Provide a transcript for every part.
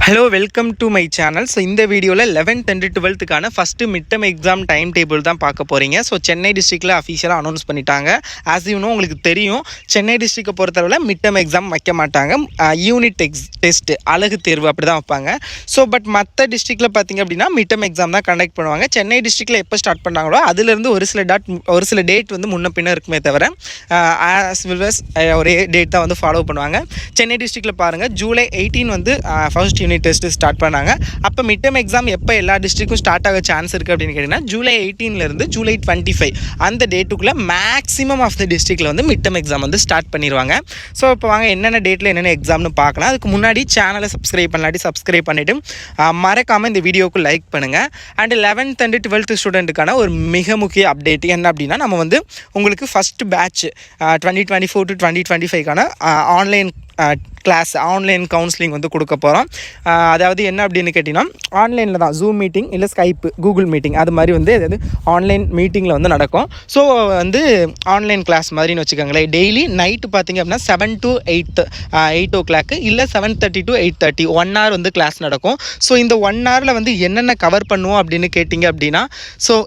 Hello welcome to my channel. So இந்த வீடியோவில் 11th and 12th first mid term exam time table தான் பார்க்க போகிறீங்க. ஸோ சென்னை டிஸ்ட்ரிக்டில் அஃபீஷியலாக அனௌன்ஸ் பண்ணிட்டாங்க. ஆஸ் யூ நோ உங்களுக்கு தெரியும், சென்னை டிஸ்ட்ரிக்டை பொறுத்தவரை மிட் டர்ம் எக்ஸாம் வைக்க மாட்டாங்க. யூனிட் டெஸ்ட்டு அழகு தேர்வு அப்படி தான் வைப்பாங்க. ஸோ பட் மற்ற டிஸ்ட்ரிக்டில் பார்த்திங்க அப்படின்னா மிட் டர்ம் எக்ஸாம் தான் கண்டக்ட் பண்ணுவாங்க. சென்னை டிஸ்ட்ரிக்டில் எப்போ ஸ்டார்ட் பண்ணாங்களோ அதுலேருந்து ஒரு சில டேட் வந்து முன்ன பின்ன இருக்குமே தவிர ஆஸ் வெல் அஸ் ஒரே டேட் தான் வந்து ஃபாலோ பண்ணுவாங்க. சென்னை டிஸ்ட்ரிக்டில் பாருங்கள், ஜூலை 18 வந்து ஃபர்ஸ்ட் யூனிட் டெஸ்ட்டு ஸ்டார்ட் பண்ணாங்க. அப்போ மிட் டர்ம் எக்ஸாம் எப்போ எல்லா டிஸ்ட்ரிக்டும் ஸ்டார்ட் ஆக சான்ஸ் இருக்குது அப்படின்னு கேட்டிங்கன்னா ஜூலை 18 ஜூலை 25 அந்த டேட்டுக்குள்ளே மேக்ஸிமம் ஆஃப் த டிஸ்ட்ரிக்டில் வந்து மிட் டர்ம் எக்ஸாம் வந்து ஸ்டார்ட் பண்ணிடுவாங்க. ஸோ இப்போ வாங்க என்னென்ன டேட்டில் என்னென்ன எக்ஸாம்னு பார்க்கலாம். அதுக்கு முன்னாடி சேனலை சப்ஸ்கிரைப் பண்ணிவிட்டு மறக்காமல் இந்த வீடியோவுக்கு லைக் பண்ணுங்கள். அண்ட் 11th and 12th ஸ்டூடெண்ட்டுக்கான ஒரு மிக முக்கிய அப்டேட் என்ன அப்படின்னா, நம்ம வந்து உங்களுக்கு first batch 2024 to 2025 online class online counselling வந்து கொடுக்க போகிறோம். அதாவது என்ன அப்படின்னு கேட்டிங்கன்னா, ஆன்லைனில் தான் ஜூம் மீட்டிங் இல்லை ஸ்கைப்பு கூகுள் மீட்டிங் அது மாதிரி வந்து அதாவது ஆன்லைன் மீட்டிங்கில் வந்து நடக்கும். ஸோ வந்து ஆன்லைன் கிளாஸ் மாதிரின்னு வச்சுக்கோங்களேன். டெய்லி நைட்டு பார்த்திங்க அப்படின்னா 7 to 8 o'clock இல்லை 7:30 to 8:30 1 hour வந்து கிளாஸ் நடக்கும். ஸோ இந்த 1 hourல வந்து என்னென்ன கவர் பண்ணுவோம் அப்படின்னு கேட்டிங்க அப்படின்னா,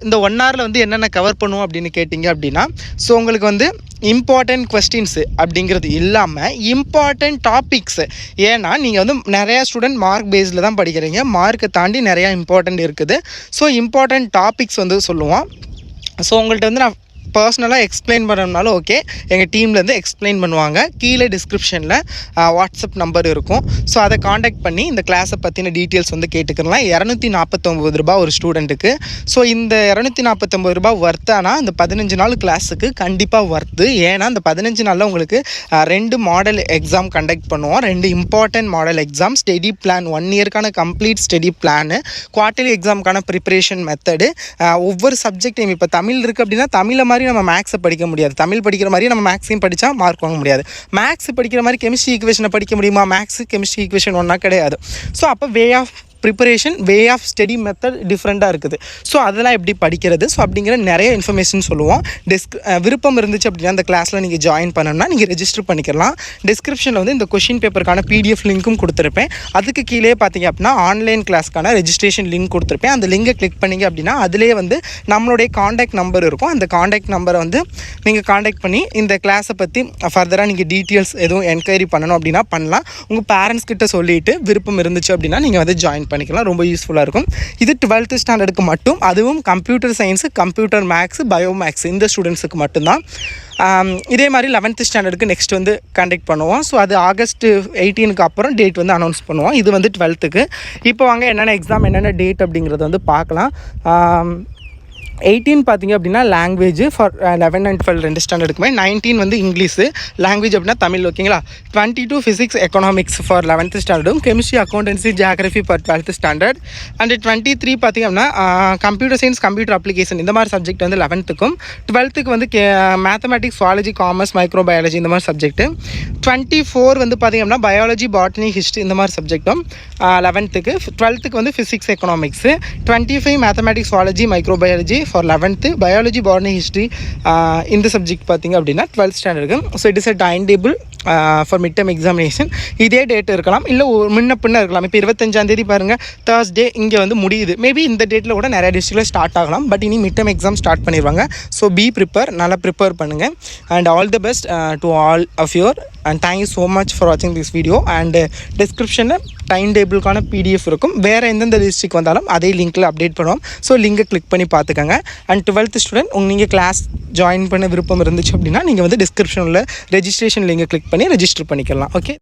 இந்த 1 hourல வந்து என்னென்ன கவர் பண்ணுவோம் அப்படின்னு கேட்டிங்க அப்படின்னா, ஸோ உங்களுக்கு வந்து இம்பார்ட்டன்ட் கொஸ்டின்ஸு அப்படிங்கிறது இல்லாமல் இம்பார்ட்டன்ட் டாபிக்ஸு. ஏன்னா நீங்கள் வந்து நிறையா ஸ்டூடெண்ட் மார்க் பேஸில் தான் படிக்கிறீங்க, மார்க்கை தாண்டி நிறையா இம்பார்ட்டன்ட் இருக்குது. ஸோ இம்பார்ட்டன்ட் டாபிக்ஸ் வந்து சொல்லுவோம். ஸோ உங்கள்கிட்ட வந்து நான் பர்சனலாக எக்ஸ்பிளைன் பண்ணணும்னாலும் ஓகே, எங்கள் டீம்லேருந்து எக்ஸ்பிளைன் பண்ணுவாங்க. கீழே டிஸ்கிரிப்ஷனில் வாட்ஸ்அப் நம்பர் இருக்கும். ஸோ அதை காண்டாக்ட் பண்ணி இந்த கிளாஸை பற்றின டீட்டெயில்ஸ் வந்து கேட்டுக்கலாம். 249 ரூபா ஒரு ஸ்டூடெண்ட்டுக்கு. ஸோ இந்த 249 ரூபா வர்த்தானா இந்த 15 நாள் கிளாஸுக்கு கண்டிப்பாக வர்த்து. ஏன்னா இந்த 15 நாளில் உங்களுக்கு 2 மாடல் எக்ஸாம் கண்டக்ட் பண்ணுவோம். 2 important model exam, study plan 1 இயர்க்கான கம்ப்ளீட் ஸ்டடி பிளானு, குவார்ட்டர்லி எக்ஸாமுக்கான ப்ரிப்பரேஷன் மெத்தடு, ஒவ்வொரு சப்ஜெக்டையும். இப்போ தமிழ் இருக்குது அப்படின்னா தமிழை மாதிரி நம்ம மேக்ஸை படிக்க முடியாது. தமிழ் படிக்கிற மாதிரி நம்ம மேக்ஸையும் படித்தா மார்க் வாங்க முடியாது. மேக்ஸ் படிக்கிற மாதிரி கெமிஸ்ட்ரி ஈக்குவேஷனை படிக்க முடியுமா? மேக்ஸு கெமிஸ்ட்ரி ஈக்குவேஷன் ஒன்றா கிடையாது. ஸோ அப்போ way of preparation, way of study method டிஃப்ரெண்ட்டாக இருக்குது. ஸோ அதெல்லாம் எப்படி படிக்கிறது, ஸோ அப்படிங்கிற நிறைய இன்ஃபர்மேஷன் சொல்லுவோம். விருப்பம் இருந்துச்சு அப்படின்னா அந்த கிளாஸில் நீங்கள் ஜாயின் பண்ணணும்னா நீங்கள் ரெஜிஸ்டர் பண்ணிக்கலாம். டிஸ்கிரிப்ஷனில் வந்து இந்த கொஷின் பேப்பருக்கான PDF லிங்க்கும் கொடுத்துருப்பேன். அதுக்கு கீழே பார்த்தீங்க அப்படின்னா ஆன்லைன் கிளாஸ்க்கான ரெஜிஸ்ட்ரேஷன் லிங்க் கொடுத்துருப்பேன். அந்த லிங்கை கிளிக் பண்ணிங்க அப்படின்னா அதிலே வந்து நம்மளுடைய காண்டாக்ட் நம்பர் இருக்கும். அந்த காண்டாக்ட் நம்பரை வந்து நீங்கள் காண்டாக்ட் பண்ணி இந்த கிளாஸை பற்றி ஃபர்தராக நீங்கள் டீட்டெயில்ஸ் எதுவும் என்கொயரி பண்ணணும் அப்படின்னா பண்ணலாம். உங்கள் பேரண்ட்ஸ் கிட்ட சொல்லிவிட்டு விருப்பம் இருந்துச்சு அப்படின்னா நீங்கள் வந்து ஜாயின் பண்ணிக்கலாம். ரொம்ப யூஸ்ஃபுல்லாக இருக்கும். இது 12th ஸ்டாண்டர்டுக்கு மட்டும், அதுவும் computer science, computer maths, bio maths இந்த ஸ்டூடெண்ட்ஸுக்கு மட்டும்தான். இதே மாதிரி 11th ஸ்டாண்டர்டுக்கு நெக்ஸ்ட் வந்து கண்டக்ட் பண்ணுவோம். ஸோ அது August 18 அப்புறம் டேட் வந்து அனௌன்ஸ் பண்ணுவோம். இது வந்து 12th. இப்போ வாங்க என்னென்ன எக்ஸாம் என்னென்ன டேட் அப்படிங்கிறத வந்து பார்க்கலாம். 18 பார்த்திங்க அப்படின்னா லாங்குவேஜ் ஃபார் 11 and 12 2 ஸ்டாண்டர்டுக்குமே. 19 வந்து இங்கிலீஷு லாங்குவேஜ் அப்படின்னா தமிழ், ஓகேங்களா. 22 ஃபிசிக்ஸ் எக்கனாமிக்ஸ் ஃபார் 11th ஸ்டாண்டர்டும், chemistry accountancy geography for 12th standard. And 23 பார்த்திங்க அப்படின்னா கம்ப்யூட்டர் சயின்ஸ் கம்ப்யூட்டர் அப்ளிகேஷன் இந்த மாதிரி சப்ஜெக்ட் வந்து 11th-க்கும். 12th வந்து மேத்தமெட்டிக்ஸ் சுவாலஜி காமர்ஸ் மைக்ரோபயாலஜி இந்த மாதிரி சப்ஜெக்ட்டு. 24 வந்து பார்த்திங்க அப்படின்னா பயாலஜி பாட்னி ஹிஸ்ட்ரி இந்த மாதிரி சப்ஜெக்டும் 11th-க்கு. 12th வந்து physics economics. 25 mathematics zoology microbiology for 11th, biology botany history இந்த சப்ஜெக்ட் பார்த்திங்க அப்படின்னா 12th ஸ்டாண்டர்டுக்கு. So it is a time table for mid term examination. இதே டேட் இருக்கலாம், இல்லை முன்ன பின்ன இருக்கலாம். இப்போ 25 பாருங்கள் தேர்ஸ்டே இங்கே வந்து முடியுது. மேபி இந்த டேட்டில் கூட நிறைய டிஸ்ட்ரிக்டில் ஸ்டார்ட் ஆகலாம். பட் இனி மிட் டர்ம் எக்ஸாம் ஸ்டார்ட் பண்ணிடுவாங்க. ஸோ பி ப்ரிப்பேர், நல்லா ப்ரிப்பேர் பண்ணுங்கள். And all the best to all of your. And thank you so much for வாட்சிங் திஸ் வீடியோ. அண்ட் டிஸ்கிரிப்ஷனில் டைம் டேபிளுக்கான PDF இருக்கும். வேறு எந்தெந்த டிஸ்ட்ரிக் வந்தாலும் அதே லிங்க்கில் அப்டேட் பண்ணுவோம். ஸோ லிங்கை கிளிக் பண்ணி பார்த்துக்கோங்க. அண்ட் 12th ஸ்டூடெண்ட் நீங்கள் கிளாஸ் ஜாயின் பண்ண விருப்பம் இருந்துச்சு அப்படின்னா நீங்கள் வந்து டிஸ்கிரிப்ஷனில் ரெஜிஸ்ட்ரேஷன் லிங்கை கிளிக் பண்ணி ரெஜிஸ்டர் பண்ணிக்கலாம். ஓகே.